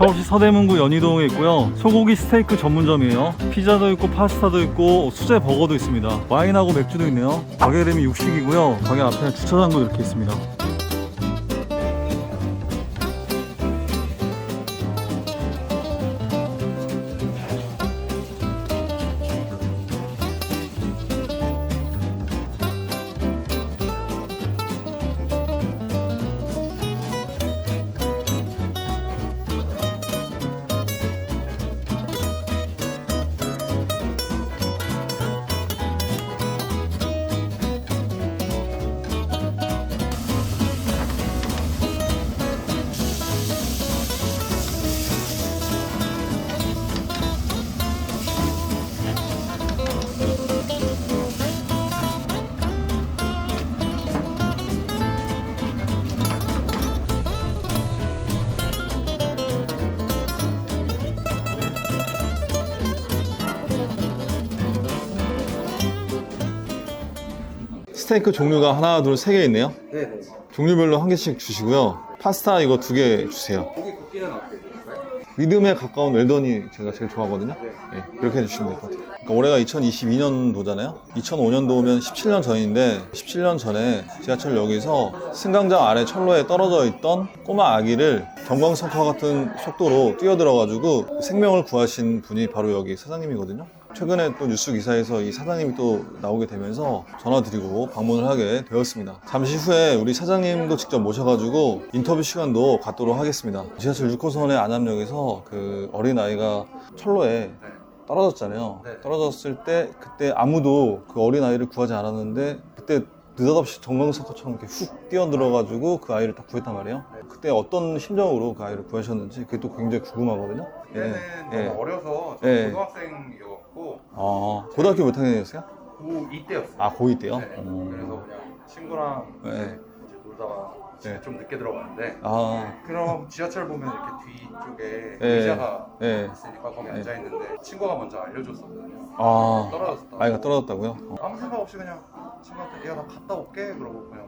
서울시 서대문구 연희동에 있고요. 소고기 스테이크 전문점이에요. 피자도 있고 파스타도 있고 수제 버거도 있습니다. 와인하고 맥주도 있네요. 가게 이름이 육식이고요. 가게 앞에는 주차장도 이렇게 있습니다. 스테이크 종류가 하나, 둘, 세 개 있네요. 네네. 종류별로 한 개씩 주시고요. 파스타 이거 2개 주세요. 고기 굽기는 어떻게 될까요? 믿음에 가까운 웰던이 제가 제일 좋아하거든요. 네, 그렇게 해주시면 될 것 같아요. 그러니까 올해가 2022년도잖아요. 2005년도면 17년 전인데 17년 전에 지하철역에서 승강장 아래 철로에 떨어져 있던 꼬마 아기를 경광석화 같은 속도로 뛰어들어가지고 생명을 구하신 분이 바로 여기 사장님이거든요. 최근에 또 뉴스 기사에서 이 사장님이 또 나오게 되면서 전화드리고 방문을 하게 되었습니다. 잠시 후에 우리 사장님도 직접 모셔가지고 인터뷰 시간도 갖도록 하겠습니다. 지하철 6호선의 안암역에서 그 어린아이가 철로에 떨어졌잖아요. 네. 떨어졌을 때 그때 아무도 그 어린아이를 구하지 않았는데 그때 느닷없이 정광석화처럼 이렇게 훅 뛰어들어가지고 그 아이를 딱 구했단 말이에요. 그때 어떤 심정으로 그 아이를 구하셨는지 그게 또 굉장히 궁금하거든요. 그때는 예. 너무 어려서 예. 고등학생이었고 아, 고등학교 몇 학년이었어요? 고2 때였어요. 아, 고2 때요? 네. 그래서 그냥 친구랑 네. 이제 놀다가 집에 네. 좀 늦게 들어갔는데 아, 그럼 지하철 보면 이렇게 뒤쪽에 네. 의자가 네. 있으니까 거기 네. 앉아있는데 친구가 먼저 알려줬었거든요. 아, 떨어졌다. 아이가 떨어졌다고요? 아무 생각 없이 그냥 친구한테 야 나 갔다 올게 그러고 그냥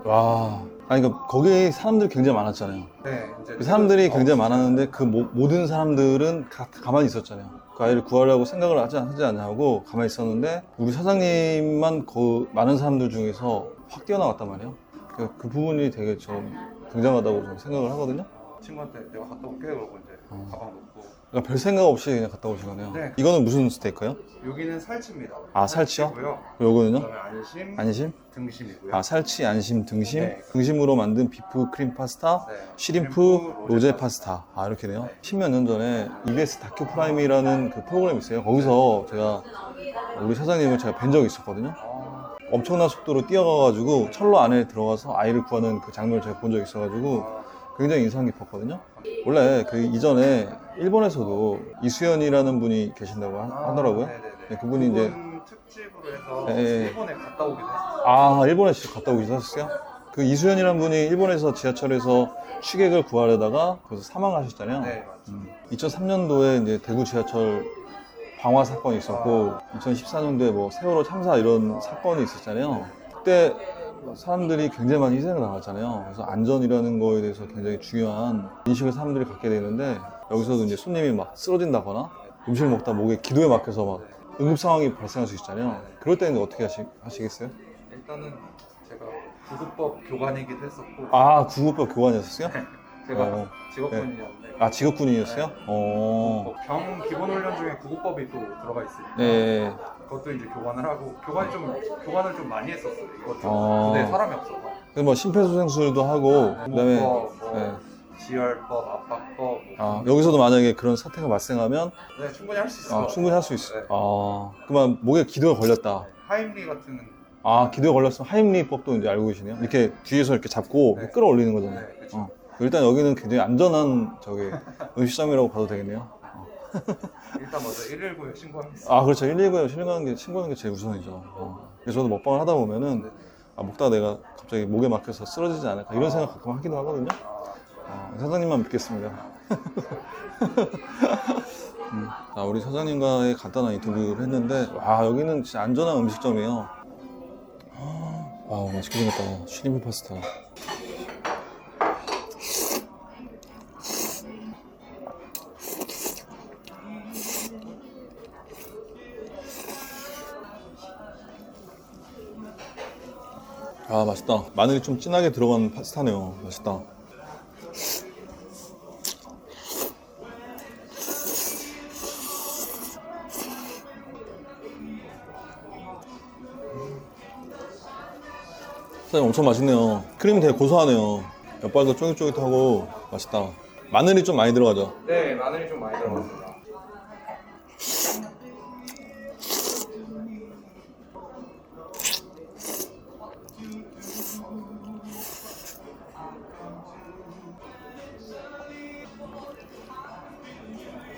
와, 아니 그러니까 거기 사람들이 굉장히 많았잖아요. 네 이제 그 사람들이 굉장히 많았는데 그 모든 사람들은 가만히 있었잖아요. 그 아이를 구하려고 생각을 하지 않냐고 가만히 있었는데 우리 사장님만 그 많은 사람들 중에서 확 뛰어나갔단 말이에요. 그 부분이 되게 좀 굉장하다고 저는 생각을 하거든요. 친구한테 내가 갔다 올게 그러고 이제 가방 놓고 그러니까 별 생각 없이 그냥 갔다 오신 거네요. 네. 이거는 무슨 스테이크예요? 여기는 살치입니다. 아, 살치요? 살치고요. 요거는요? 그다음에 안심, 안심? 등심이고요. 아, 살치, 안심, 등심? 네. 등심으로 만든 비프 크림 파스타, 네. 시림프 로제 파스타. 아, 이렇게 돼요? 네. 10몇 년 전에 EBS 다큐 프라임이라는 그 프로그램이 있어요. 거기서 제가 우리 사장님을 제가 뵌 적이 있었거든요. 아, 엄청난 속도로 뛰어가가지고 철로 안에 들어가서 아이를 구하는 그 장면을 제가 본 적이 있어가지고 굉장히 인상 깊었거든요. 원래 그 이전에 일본에서도 이수연이라는 분이 계신다고 하더라고요. 네네네. 네, 그분이 이제 특집으로 해서 네. 일본에 갔다 오기도 했어요. 아, 일본에 직접 갔다 오기도 하셨어요? 그 이수연이라는 분이 일본에서 지하철에서 취객을 구하려다가 거기서 사망하셨잖아요. 네 맞죠. 2003년도에 이제 대구 지하철 방화 사건이 있었고 2014년도에 뭐 세월호 참사 이런 사건이 있었잖아요. 그때 사람들이 굉장히 많이 희생을 당했잖아요. 그래서 안전이라는 거에 대해서 굉장히 중요한 인식을 사람들이 갖게 되는데 여기서도 이제 손님이 막 쓰러진다거나 음식을 먹다 목에 기도에 막혀서 막 응급 상황이 발생할 수 있잖아요. 그럴 때는 어떻게 하시겠어요? 일단은 제가 구급법 교관이기도 했었고 아, 구급법 교관이었어요? 제가 직업군이었는데 아, 직업군인이었어요? 병 기본 훈련 중에 구급법이 또 들어가 있으니까 네. 그것도 이제 교관을 하고 교관을 좀 많이 했었어요. 이것도 아. 부대에 사람이 없어서 그래서 뭐 심폐소생술도 하고 그다음에 뭐 네. 지혈법, 압박법 뭐 아, 여기서도 만약에 그런 사태가 발생하면 네, 충분히 할 수 있어요. 충분히 할 수 있어요. 네. 그러면 목에 기도가 걸렸다. 하임리 같은 아, 기도가 걸렸으면 하임리법도 이제 알고 계시네요. 이렇게 뒤에서 이렇게 잡고 네. 끌어올리는 거잖아요. 네, 그렇죠. 일단 여기는 굉장히 안전한 음식점이라고 봐도 되겠네요. 일단 먼저 119에 신고하겠습니다. 아, 그렇죠. 119에 신고하는 게 제일 우선이죠. 그래서 저도 먹방을 하다 보면은 먹다가 내가 갑자기 목에 막혀서 쓰러지지 않을까 이런 생각 가끔 하기도 하거든요. 사장님만 믿겠습니다. 자, 우리 사장님과의 간단한 인터뷰를 했는데 와, 여기는 진짜 안전한 음식점이에요. 와, 맛있게 생겼다. 쉬림프 파스타. 아, 맛있다. 마늘이 좀 진하게 들어간 파스타네요. 맛있다. 사장님 엄청 맛있네요. 크림이 되게 고소하네요. 옆발도 쫄깃쫄깃하고 맛있다. 마늘이 좀 많이 들어가죠. 네, 마늘이 좀 많이 들어갔습니다.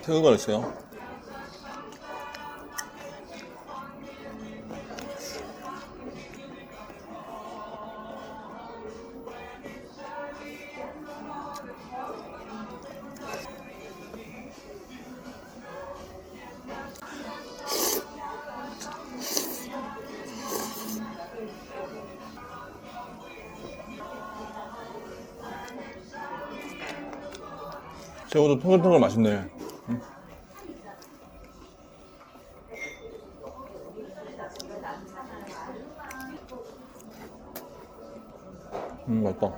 새우가 있어요. 새우도 통글통글 맛있네. 맛있다.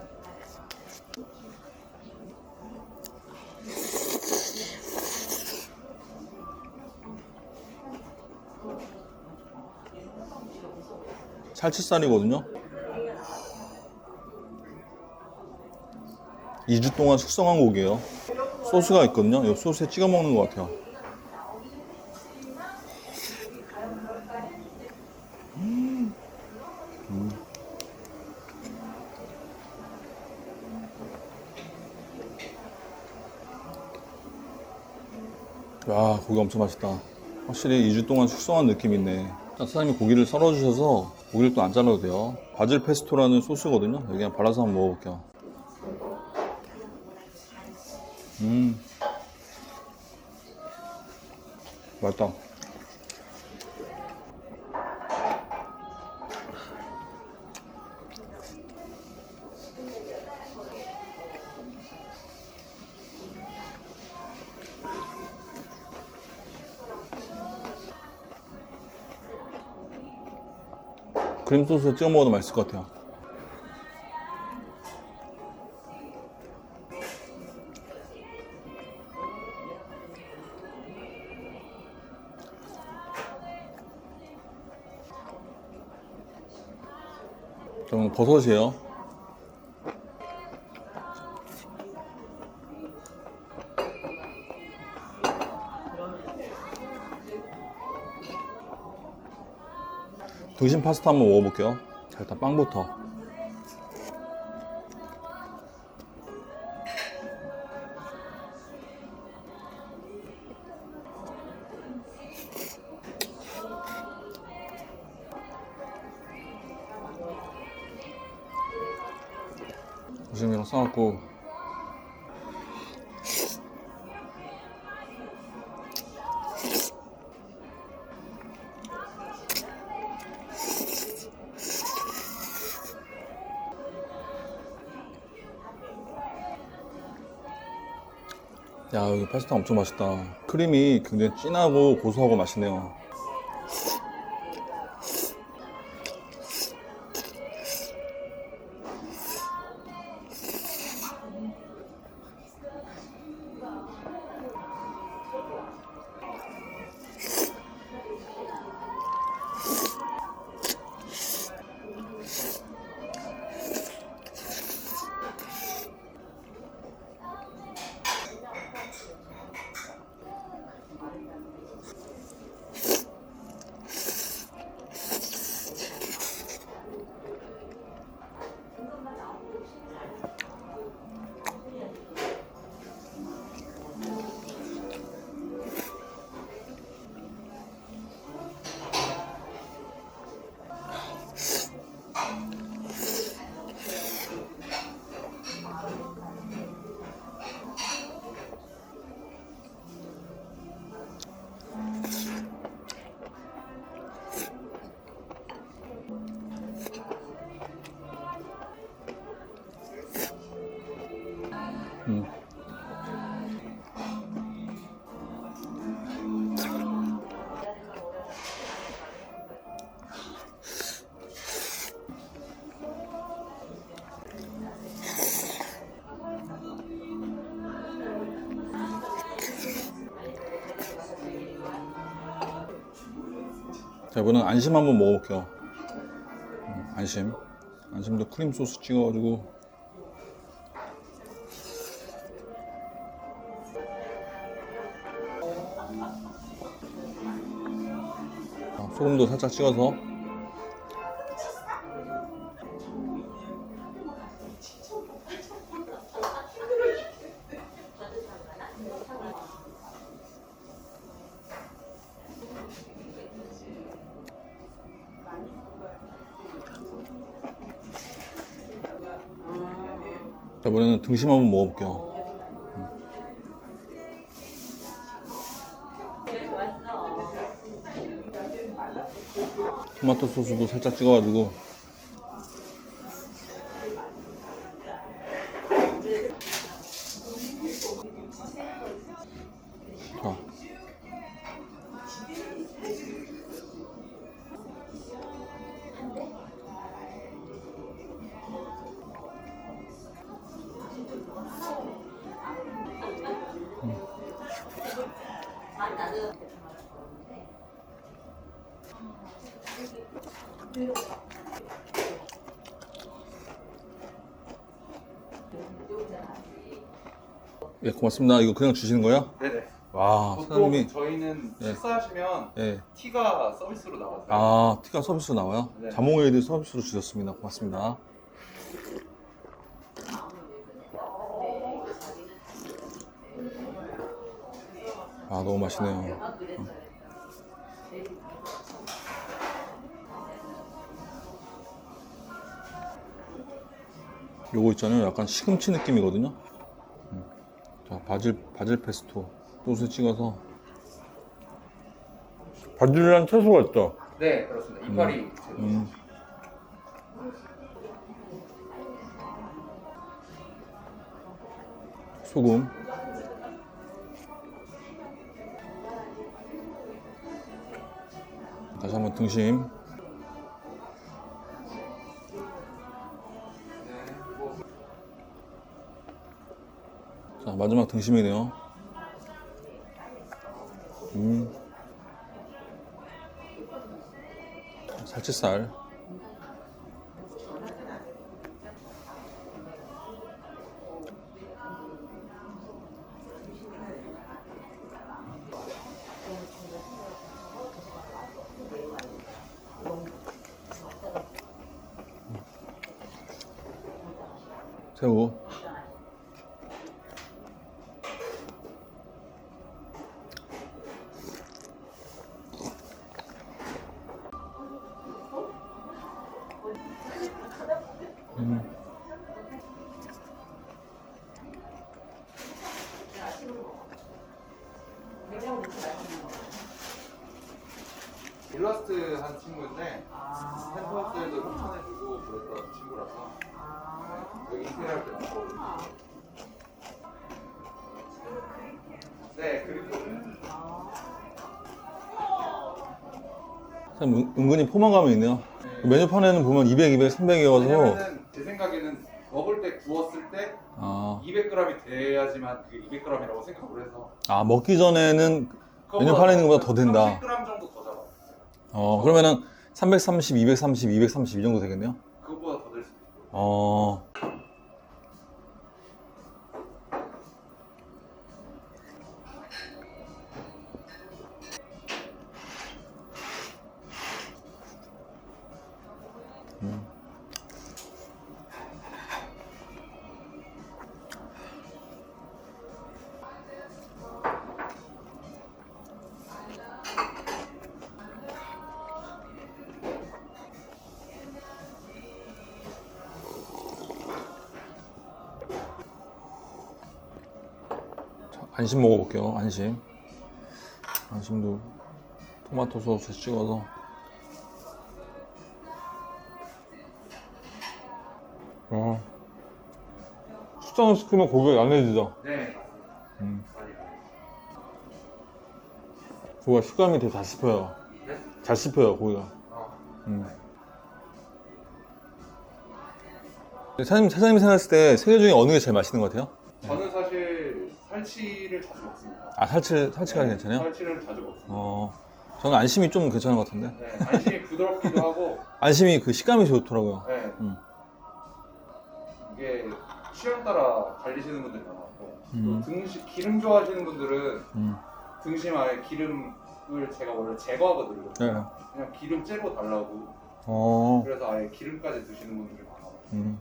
살치살이거든요. 2주 동안 숙성한 고기예요. 소스가 있거든요. 이 소스에 찍어 먹는 것 같아요. 야, 고기 엄청 맛있다. 확실히 2주 동안 숙성한 느낌이 있네. 사장님이 고기를 썰어주셔서 고기를 또 안 잘라도 돼요. 바질 페스토라는 소스거든요. 여기 그냥 발라서 한번 먹어볼게요. 맛있다. 크림 소스에 찍어 먹어도 맛있을 것 같아요. 저는 버섯이에요. 등심 파스타 한번 먹어볼게요. 자, 일단 빵부터. 등심이랑 싸갖고 야, 여기 파스타 엄청 맛있다. 크림이 굉장히 진하고 고소하고 맛있네요. 자, 이번엔 안심 한번 먹어볼게요. 안심. 안심도 크림 소스 찍어가지고. 소금도 살짝 찍어서. 자, 이번에는 등심 한번 먹어볼게요. 토마토 소스도 살짝 찍어가지고. 자. 예, 고맙습니다. 이거 그냥 주시는 거예요? 네네. 와, 보통 사장님이. 저희는 네. 식사하시면 예. 티가 서비스로 나가요. 아, 티가 서비스로 나와요? 네. 자몽에이드 서비스로 주셨습니다. 고맙습니다. 아, 너무 맛있네요. 요거 있잖아요. 약간 시금치 느낌이거든요. 자, 바질 페스토 소스 찍어서. 바질이란 채소가 있죠? 네, 그렇습니다. 이파리. 소금. 다시 한번 등심. 자, 마지막 등심이네요. 살치살. 새우. 일러스트 한 친구인데 펜트하우스에도 협찬해주고 그랬던 친구라서 여기 인테리어 때 나오거든요. 네, 그리고 참 은근히 포만감이 있네요. 메뉴판에는 보면 200, 200, 300이어서. 왜냐면은 제 생각에는 먹을 때 구웠을 때 아, 200g이 돼야지만 그게 200g이라고 생각을 해서 아, 먹기 전에는 메뉴판에 있는 것보다 더 된다. 30g 정도 더 잡아요. 그러면은 330, 230, 230 이 정도 되겠네요. 그것보다 더 될 수도 있고. 어. 안심 먹어볼게요. 안심. 안심도 토마토 소스 찍어서. 숙성을 시키면 고기가 양해지죠. 네. 고기가 식감이 되게 잘 씹혀요. 네? 잘 씹혀요, 고기가. 사장님이 생각했을 때 세 개 중에 어느 게 제일 맛있는 것 같아요? 저는 사실 살치를 자주 먹습니다. 아, 살치가 괜찮아요? 살치를 자주 먹습니다. 저는 안심이 좀 괜찮은 것 같은데. 네, 안심이 부드럽기도 하고 안심이 그 식감이 좋더라고요. 네. 이게 취향 따라 달리시는 분들이 많았고 또 등심 기름 좋아하시는 분들은 등심 안에 기름을 제가 원래 제거하거든요. 네. 그냥 기름 째고 달라고. 그래서 아예 기름까지 드시는 분들이 많아요.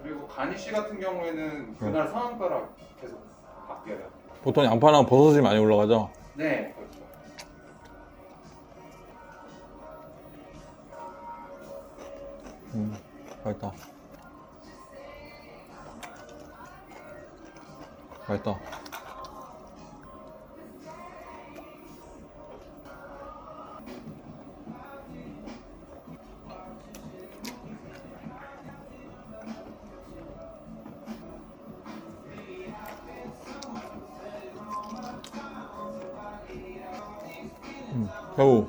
그리고 가니쉬 같은 경우에는 그날 상황 따라 계속 바뀌어요. 보통 양파랑 버섯이 많이 올라가죠? 네, 그렇죠. 맛있다. 맛있다. 새우.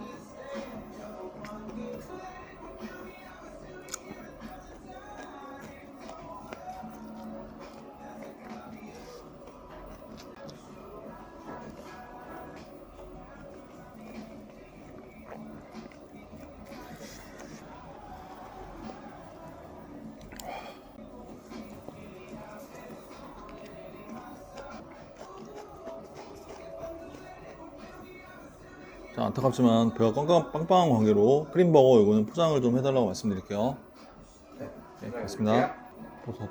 자, 안타깝지만 배가 빵빵한 관계로 크림버거 이거는 포장을 좀 해달라고 말씀드릴게요. 네, 고맙습니다. 버섯.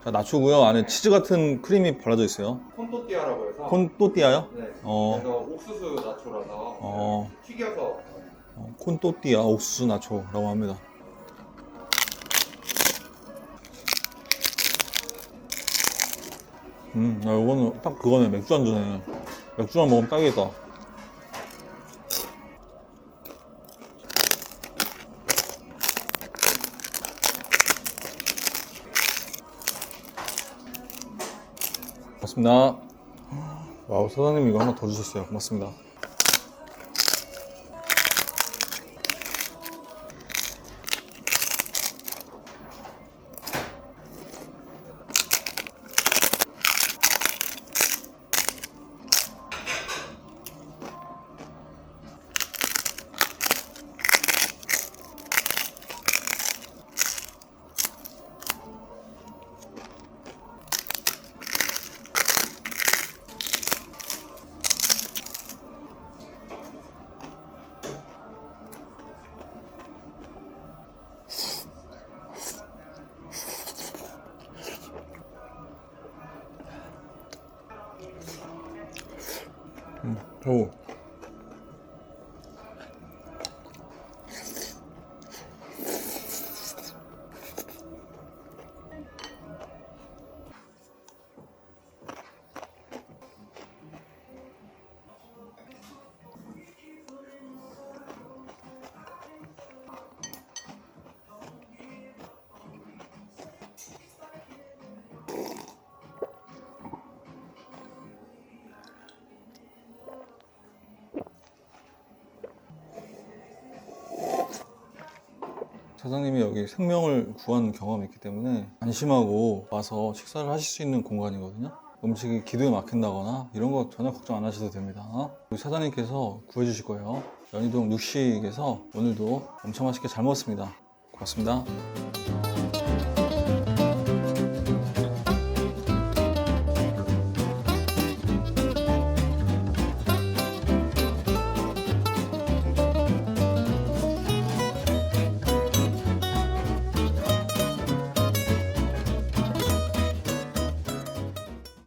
자, 나초고요. 안에 치즈 같은 크림이 발라져 있어요. 콘토띠아라고 해서 콘또띠아요? 네. 어. 그래서 옥수수 나초라서 어. 튀겨서 콘또띠아 옥수수 나초라고 합니다. 이거는 딱 그거네. 맥주 안주네. 맥주만 먹으면 딱이겠다. 고맙습니다. 와우, 사장님 이거 하나 더 주셨어요. 고맙습니다. 오. 사장님이 여기 생명을 구한 경험이 있기 때문에 안심하고 와서 식사를 하실 수 있는 공간이거든요. 음식이 기도에 막힌다거나 이런 거 전혀 걱정 안 하셔도 됩니다. 우리 사장님께서 구해주실 거예요. 연희동 육식에서 오늘도 엄청 맛있게 잘 먹었습니다. 고맙습니다.